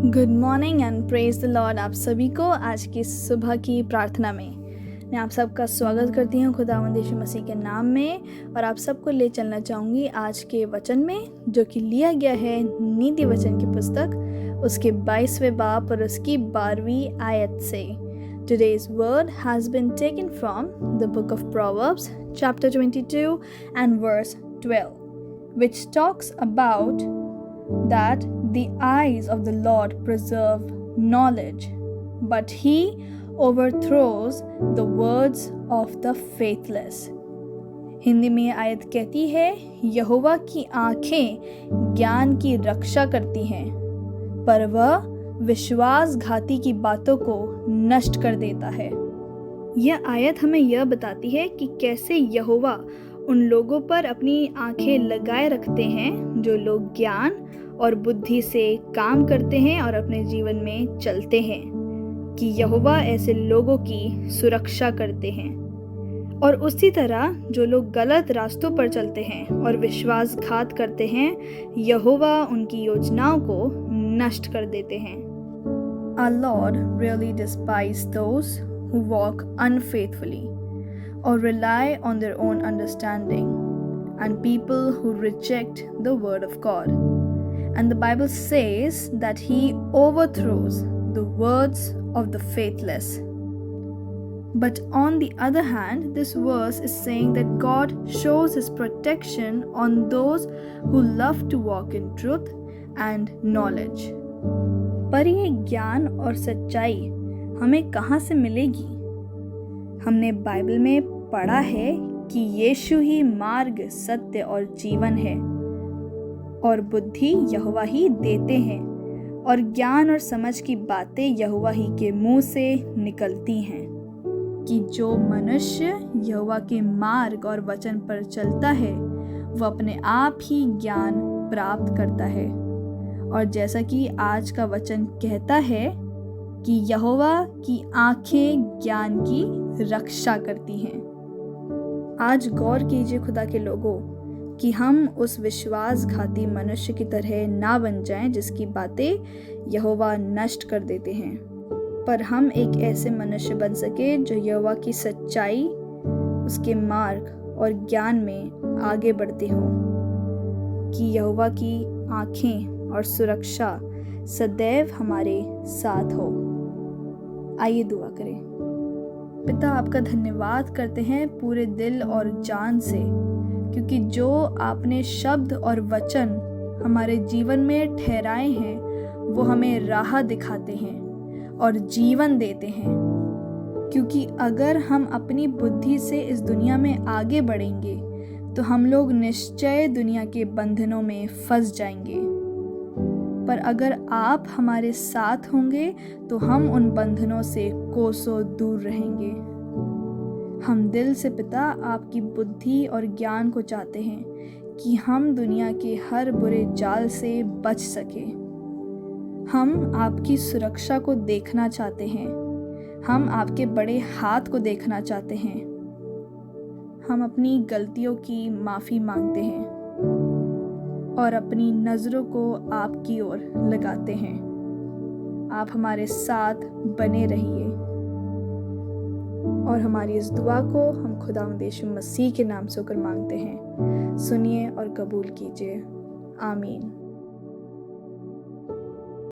Good morning and praise the Lord. आप सभी को आज की सुबह की प्रार्थना में मैं आप सबका स्वागत करती हूँ खुदावंद यीशु मसीह के नाम में। और आप सबको ले चलना चाहूँगी आज के वचन में, जो कि लिया गया है नीति वचन की पुस्तक उसके 22वें बाब और उसकी 12वीं आयत से। Today's word has been taken from the book of Proverbs chapter 22 and verse 12, which talks about that the eyes of the Lord preserve knowledge, but he overthrows the words of the faithless. Hindi में आयत कहती है, यहोवा की आंखें ज्ञान की रक्षा करती हैं, पर वह विश्वासघाती की बातों को नष्ट कर देता है। यह आयत हमें यह बताती है कि कैसे यहोवा उन लोगों पर अपनी आंखें लगाए रखते हैं जो लोग ज्ञान और बुद्धि से काम करते हैं और अपने जीवन में चलते हैं, कि यहोवा ऐसे लोगों की सुरक्षा करते हैं। और उसी तरह जो लोग गलत रास्तों पर चलते हैं और विश्वासघात करते हैं, यहोवा उनकी योजनाओं को नष्ट कर देते हैं। Our Lord really despises those who walk unfaithfully or rely on their own understanding, and people who reject the word of God. And the Bible says that he overthrows the words of the faithless. But on the other hand, this verse is saying that God shows his protection on those who love to walk in truth and knowledge. पर ये ज्ञान और सच्चाई हमें कहाँ से मिलेगी? हमने बाइबल में पढ़ा है कि यीशु ही मार्ग, सत्य और जीवन है, और बुद्धि यहोवा ही देते हैं, और ज्ञान और समझ की बातें यहोवा ही के मुंह से निकलती हैं। कि जो मनुष्य यहोवा के मार्ग और वचन पर चलता है, वह अपने आप ही ज्ञान प्राप्त करता है। और जैसा कि आज का वचन कहता है कि यहोवा की आंखें ज्ञान की रक्षा करती हैं। आज गौर कीजिए खुदा के लोगों, कि हम उस विश्वासघाती मनुष्य की तरह ना बन जाएं जिसकी बातें यहोवा नष्ट कर देते हैं, पर हम एक ऐसे मनुष्य बन सके जो यहोवा की सच्चाई, उसके मार्ग और ज्ञान में आगे बढ़ते हों। कि यहोवा की आंखें और सुरक्षा सदैव हमारे साथ हो। आइए दुआ करें। पिता, आपका धन्यवाद करते हैं पूरे दिल और जान से, क्योंकि जो आपने शब्द और वचन हमारे जीवन में ठहराए हैं, वो हमें राह दिखाते हैं और जीवन देते हैं। क्योंकि अगर हम अपनी बुद्धि से इस दुनिया में आगे बढ़ेंगे, तो हम लोग निश्चय दुनिया के बंधनों में फंस जाएंगे। पर अगर आप हमारे साथ होंगे, तो हम उन बंधनों से कोसों दूर रहेंगे। हम दिल से पिता आपकी बुद्धि और ज्ञान को चाहते हैं कि हम दुनिया के हर बुरे जाल से बच सके। हम आपकी सुरक्षा को देखना चाहते हैं। हम आपके बड़े हाथ को देखना चाहते हैं। हम अपनी गलतियों की माफ़ी मांगते हैं और अपनी नज़रों को आपकी ओर लगाते हैं। आप हमारे साथ बने रहिए। और हमारी इस दुआ को हम खुदावंद यीशु मसीह के नाम से होकर मांगते हैं। सुनिए और कबूल कीजिए। आमीन।